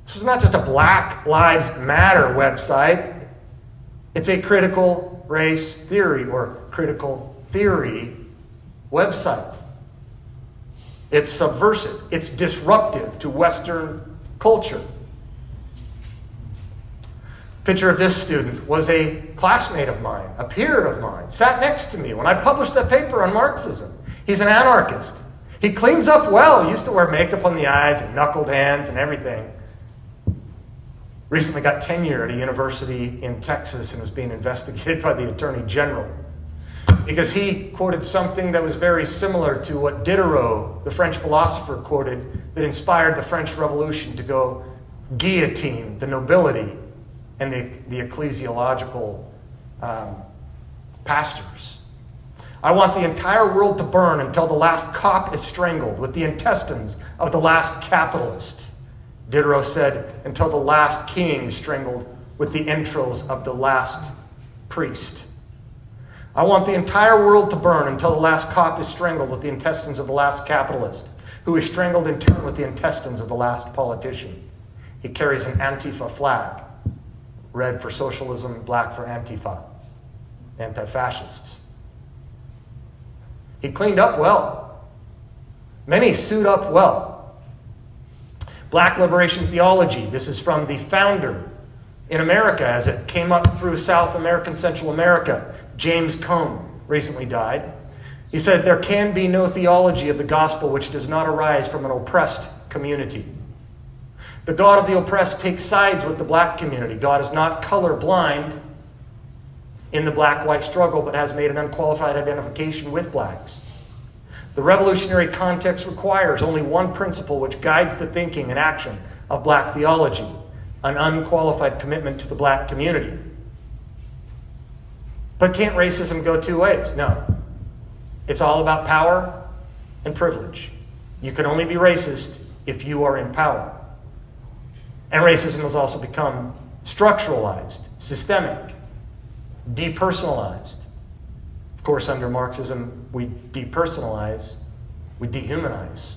This is not just a Black Lives Matter website. It's a critical race theory or critical theory website. It's subversive. It's disruptive to Western culture. Picture of this student was a classmate of mine, a peer of mine, sat next to me when I published that paper on Marxism. He's an anarchist. He cleans up well. He used to wear makeup on the eyes and knuckled hands and everything. Recently got tenure at a university in Texas and was being investigated by the Attorney General because he quoted something that was very similar to what Diderot, the French philosopher, quoted that inspired the French Revolution to go guillotine the nobility and the ecclesiological pastors. "I want the entire world to burn until the last cop is strangled with the intestines of the last capitalist." Diderot said, "Until the last king is strangled with the entrails of the last priest." "I want the entire world to burn until the last cop is strangled with the intestines of the last capitalist, who is strangled in turn with the intestines of the last politician." He carries an Antifa flag. Red for socialism, black for Antifa, anti-fascists. He cleaned up well. Many suit up well. Black liberation theology. This is from the founder in America as it came up through South America and Central America. James Cone recently died. He said, "There can be no theology of the gospel which does not arise from an oppressed community. The God of the oppressed takes sides with the black community. God is not colorblind in the black-white struggle, but has made an unqualified identification with blacks. The revolutionary context requires only one principle which guides the thinking and action of black theology, an unqualified commitment to the black community." But can't racism go two ways? No. It's all about power and privilege. You can only be racist if you are in power. And racism has also become structuralized, systemic, depersonalized. Of course, under Marxism, we depersonalize, we dehumanize.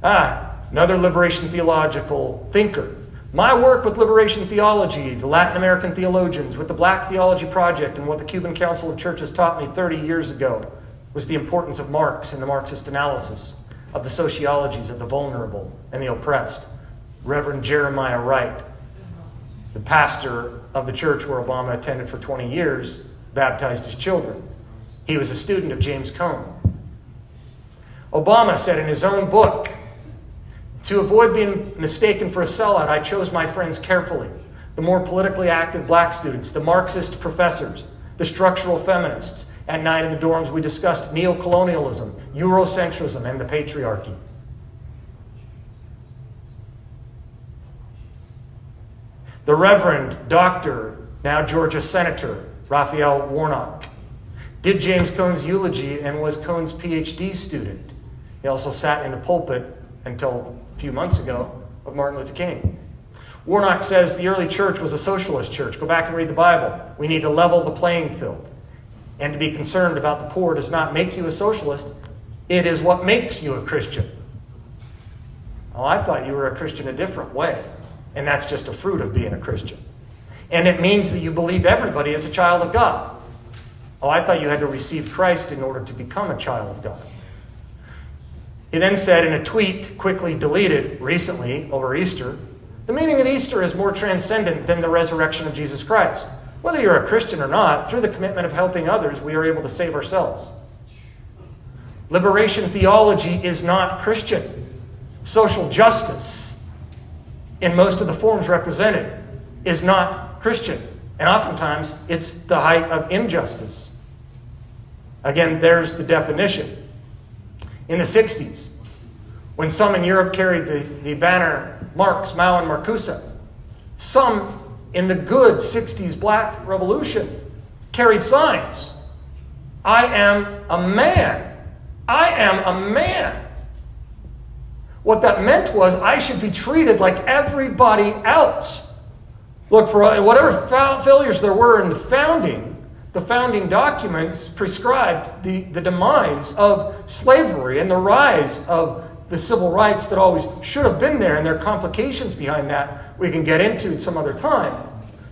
Another liberation theological thinker. "My work with liberation theology, the Latin American theologians, with the Black Theology Project, and what the Cuban Council of Churches taught me 30 years ago was the importance of Marx in the Marxist analysis of the sociologies of the vulnerable and the oppressed." Reverend Jeremiah Wright, the pastor of the church where Obama attended for 20 years, baptized his children. He was a student of James Cone. Obama said in his own book, "To avoid being mistaken for a sellout, I chose my friends carefully. The more politically active black students, the Marxist professors, the structural feminists. At night in the dorms, we discussed neocolonialism, Eurocentrism, and the patriarchy." The Reverend Dr., now Georgia Senator, Raphael Warnock, did James Cone's eulogy and was Cone's PhD student. He also sat in the pulpit until a few months ago of Martin Luther King. Warnock says the early church was a socialist church. Go back and read the Bible. We need to level the playing field. And to be concerned about the poor does not make you a socialist. It is what makes you a Christian. Oh, I thought you were a Christian a different way. And that's just a fruit of being a Christian. And it means that you believe everybody is a child of God. Oh, I thought you had to receive Christ in order to become a child of God. He then said in a tweet, quickly deleted recently over Easter, The meaning of Easter is more transcendent than the resurrection of Jesus Christ. Whether you're a Christian or not, through the commitment of helping others, we are able to save ourselves. Liberation theology is not Christian. Social justice, in most of the forms represented, is not Christian. And oftentimes, it's the height of injustice. Again, there's the definition. In the 60s, when some in Europe carried the banner Marx, Mao, and Marcuse, some in the good 60s black revolution carried signs. I am a man. I am a man. What that meant was I should be treated like everybody else. Look, for whatever failures there were in the founding documents prescribed the demise of slavery and the rise of the civil rights that always should have been there, and there are complications behind that we can get into at some other time.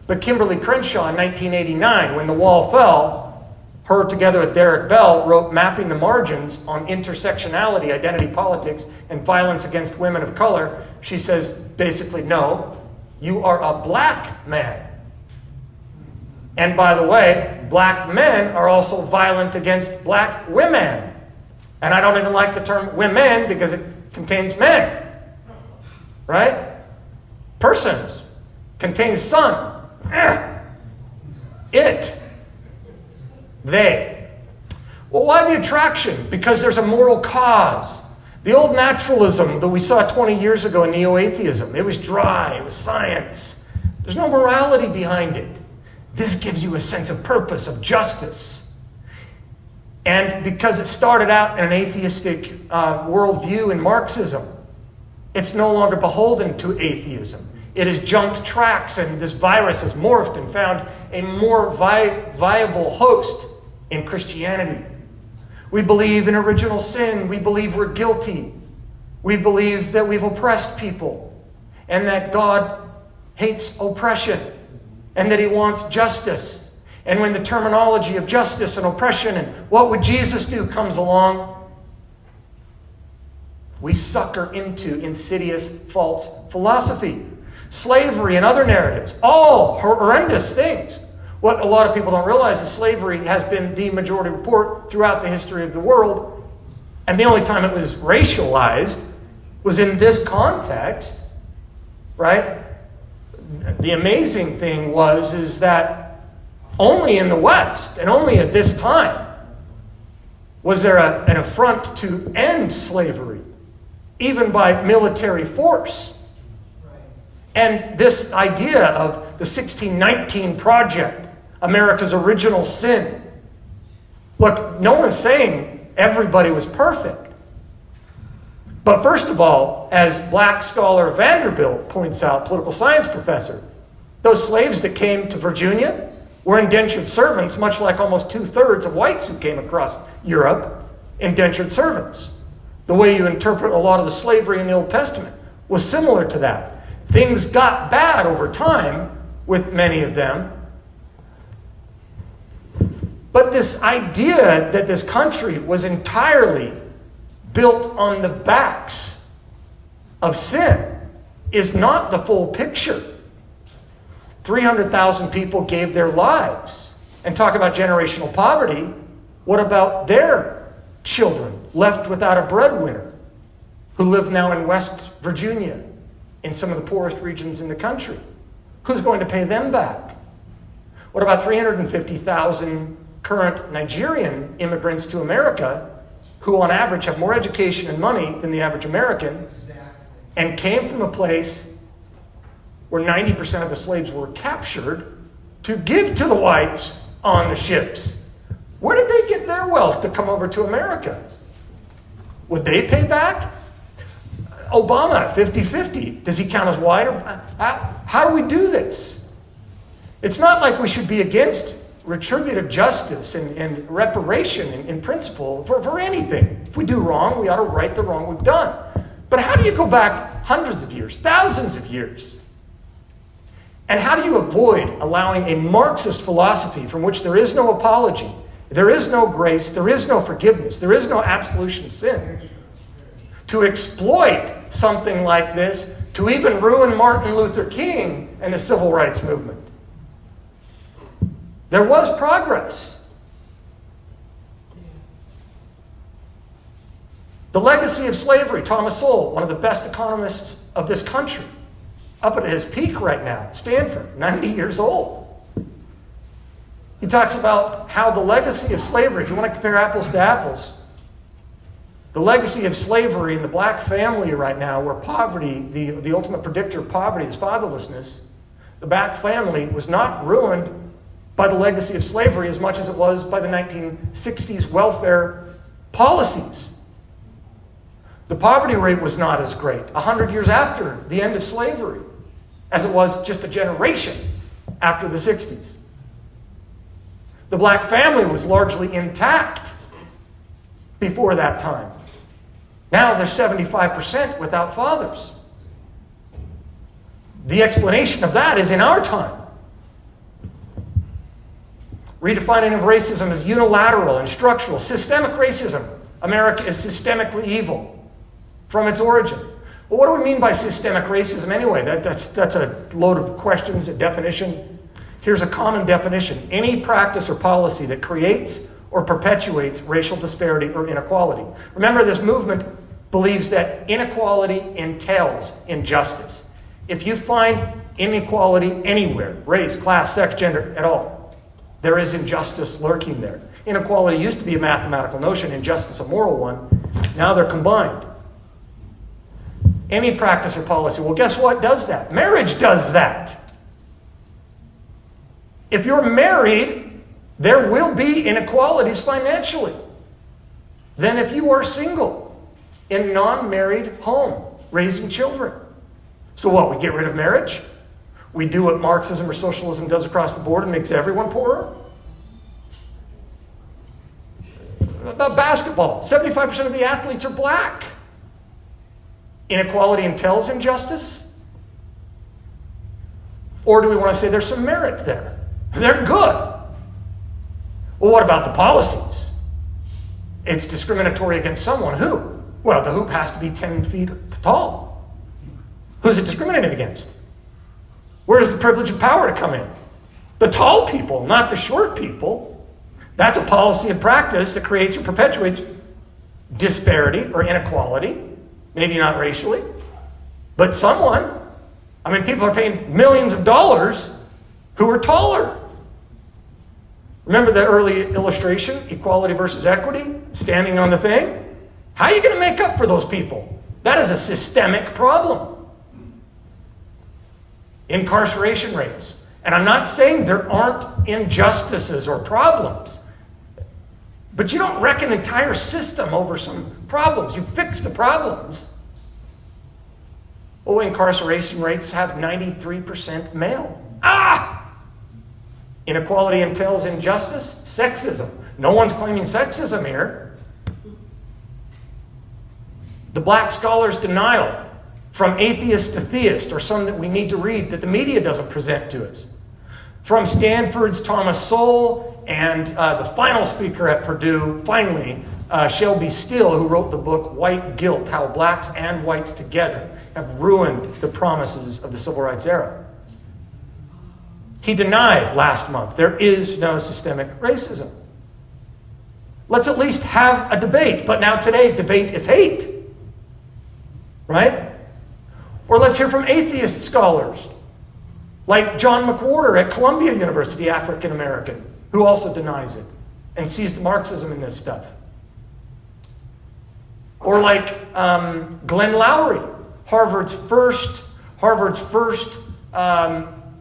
But Kimberly Crenshaw in 1989, when the wall fell, her together with Derek Bell wrote Mapping the Margins on Intersectionality, Identity Politics, and Violence Against Women of Color. She says, basically, no, you are a black man. And by the way, black men are also violent against black women. And I don't even like the term women because it contains men. Right? Persons contains son. It. They. Well, why the attraction? Because there's a moral cause. The old naturalism that we saw 20 years ago in NeoAtheism, it was dry, it was science. There's no morality behind it. This gives you a sense of purpose, of justice. And because it started out in an atheistic worldview in Marxism, it's no longer beholden to atheism. It has jumped tracks, and this virus has morphed and found a more viable host in Christianity. We believe in original sin. We believe we're guilty. We believe that we've oppressed people and that God hates oppression and that he wants justice. And when the terminology of justice and oppression and what would Jesus do comes along, we sucker into insidious false philosophy. Slavery and other narratives, all horrendous things. What a lot of people don't realize is slavery has been the majority report throughout the history of the world. And the only time it was racialized was in this context, right? The amazing thing is that only in the West, and only at this time, was there an affront to end slavery, even by military force. Right. And this idea of the 1619 Project, America's original sin. Look, no one's saying everybody was perfect. But first of all, as black scholar Vanderbilt points out, political science professor, those slaves that came to Virginia were indentured servants, much like almost 2/3 of whites who came across Europe, indentured servants. The way you interpret a lot of the slavery in the Old Testament was similar to that. Things got bad over time with many of them. But this idea that this country was entirely built on the backs of sin is not the full picture. 300,000 people gave their lives. And talk about generational poverty. What about their children left without a breadwinner who live now in West Virginia, in some of the poorest regions in the country? Who's going to pay them back? What about 350,000 current Nigerian immigrants to America who on average have more education and money than the average American and came from a place where 90% of the slaves were captured to give to the whites on the ships? Where did they get their wealth to come over to America? Would they pay back? Obama, 50-50. Does he count as white? How do we do this? It's not like we should be against retributive justice and reparation in principle for anything. If we do wrong, we ought to right the wrong we've done. But how do you go back hundreds of years, thousands of years? And how do you avoid allowing a Marxist philosophy from which there is no apology, there is no grace, there is no forgiveness, there is no absolution of sin, to exploit something like this to even ruin Martin Luther King and the civil rights movement. There was progress. The legacy of slavery, Thomas Sowell, one of the best economists of this country, up at his peak right now, Stanford, 90 years old. He talks about how the legacy of slavery, if you want to compare apples to apples, the legacy of slavery in the black family right now, where poverty, the ultimate predictor of poverty is fatherlessness, the black family was not ruined by the legacy of slavery as much as it was by the 1960s welfare policies. The poverty rate was not as great 100 years after the end of slavery as it was just a generation after the 60s. The black family was largely intact before that time. Now they're 75% without fathers. The explanation of that is in our time. Redefining of racism as unilateral and structural. Systemic racism. America is systemically evil from its origin. Well, what do we mean by systemic racism anyway? That's a load of questions, a definition. Here's a common definition. Any practice or policy that creates or perpetuates racial disparity or inequality. Remember, this movement believes that inequality entails injustice. If you find inequality anywhere, race, class, sex, gender, at all, there is injustice lurking there. Inequality used to be a mathematical notion, injustice a moral one. Now they're combined. Any practice or policy. Well, guess what does that? Marriage does that. If you're married, there will be inequalities financially than if you are single in a non-married home, raising children. So what, we get rid of marriage? We do what Marxism or socialism does across the board and makes everyone poorer? About basketball, 75% of the athletes are black. Inequality entails injustice? Or do we want to say there's some merit there? They're good. Well, what about the policies? It's discriminatory against someone. Who? Well, the hoop has to be 10 feet tall. Who's it discriminated against? Where does the privilege of power to come in? The tall people, not the short people. That's a policy and practice that creates or perpetuates disparity or inequality. Maybe not racially, but someone. I mean, people are paying millions of dollars who are taller. Remember the early illustration, equality versus equity, standing on the thing? How are you going to make up for those people? That is a systemic problem. Incarceration rates. And I'm not saying there aren't injustices or problems, but you don't wreck an entire system over some problems. You fix the problems. Oh, incarceration rates have 93% male. Inequality entails injustice. Sexism. No one's claiming sexism here. The black scholar's denial from atheist to theist, or some that we need to read that the media doesn't present to us. From Stanford's Thomas Sowell and the final speaker at Purdue, finally, Shelby Still, who wrote the book White Guilt, How Blacks and Whites Together Have Ruined the Promises of the Civil Rights Era. He denied last month there is no systemic racism. Let's at least have a debate. But now today, debate is hate. Right? Or let's hear from atheist scholars, like John McWhorter at Columbia University, African American, who also denies it and sees the Marxism in this stuff. Or like Glenn Lowry, Harvard's first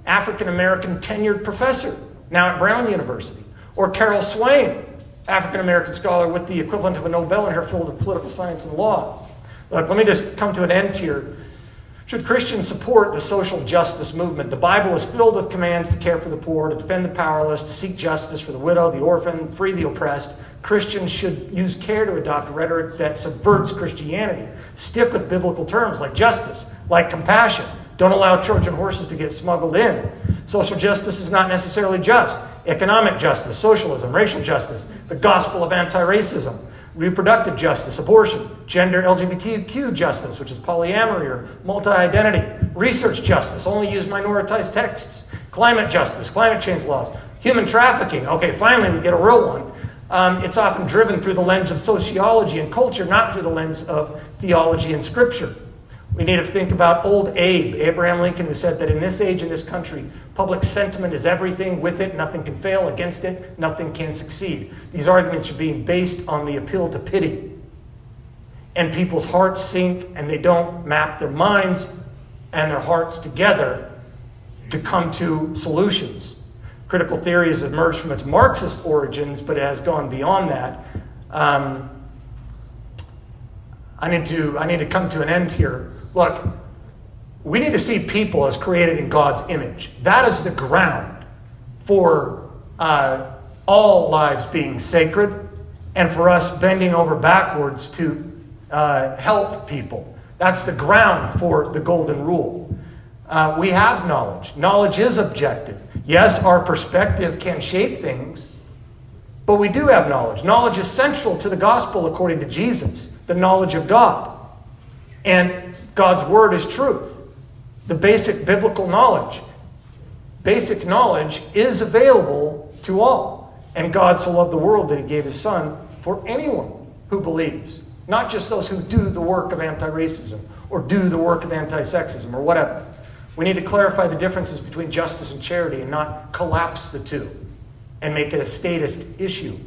African American tenured professor, now at Brown University. Or Carol Swain, African American scholar with the equivalent of a Nobel in her field of political science and law. Look, let me just come to an end here. Should Christians support the social justice movement? The Bible is filled with commands to care for the poor, to defend the powerless, to seek justice for the widow, the orphan, free the oppressed. Christians should use care to adopt rhetoric that subverts Christianity. Stick with biblical terms like justice, like compassion. Don't allow Trojan horses to get smuggled in. Social justice is not necessarily just. Economic justice, socialism, racial justice, the gospel of anti-racism, reproductive justice, abortion, Gender LGBTQ justice, which is polyamory or multi-identity. Research justice, only use minoritized texts. Climate justice, climate change laws. Human trafficking, okay, finally we get a real one. It's often driven through the lens of sociology and culture, not through the lens of theology and scripture. We need to think about old Abe, Abraham Lincoln, who said that in this age, in this country, public sentiment is everything. With it, nothing can fail. Against it, nothing can succeed. These arguments are being based on the appeal to pity. And people's hearts sink, and they don't map their minds and their hearts together to come to solutions. Critical theory has emerged from its Marxist origins, but it has gone beyond that. I need to come to an end here. Look, we need to see people as created in God's image. That is the ground for all lives being sacred, and for us bending over backwards to help people. That's the ground for the golden rule. We have knowledge. Knowledge is objective. Yes, our perspective can shape things, but we do have knowledge. Knowledge is central to the gospel according to Jesus, the knowledge of God. And God's word is truth. The basic biblical knowledge. Basic knowledge is available to all. And God so loved the world that he gave his son for anyone who believes. Not just those who do the work of anti-racism or do the work of anti-sexism or whatever. We need to clarify the differences between justice and charity and not collapse the two and make it a statist issue.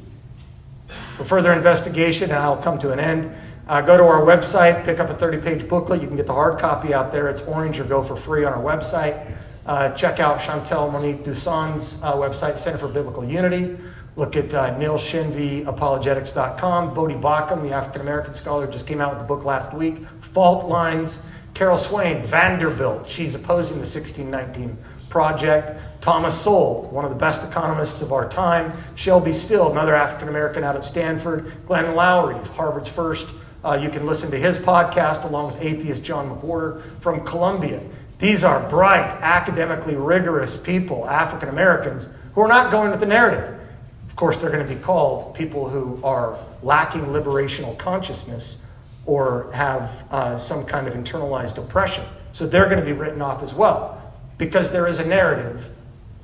For further investigation, and I'll come to an end, go to our website, pick up a 30-page booklet. You can get the hard copy out there. It's orange or go for free on our website. Check out Chantal Monique Dussain's website, Center for Biblical Unity. Look at Neil Shinvey, apologetics.com. Bodhi Bacham, the African-American scholar, just came out with the book last week, Fault Lines. Carol Swain, Vanderbilt. She's opposing the 1619 Project. Thomas Sowell, one of the best economists of our time. Shelby Still, another African-American out at Stanford. Glenn Lowry, Harvard's first. You can listen to his podcast along with atheist John McWhorter from Columbia. These are bright, academically rigorous people, African-Americans, who are not going with the narrative. Of course, they're going to be called people who are lacking liberational consciousness or have some kind of internalized oppression. So they're going to be written off as well, because there is a narrative,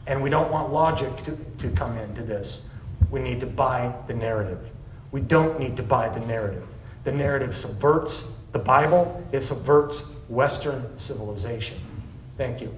and we don't want logic to come into this. We need to buy the narrative. We don't need to buy the narrative. The narrative subverts the Bible. It subverts Western civilization. Thank you.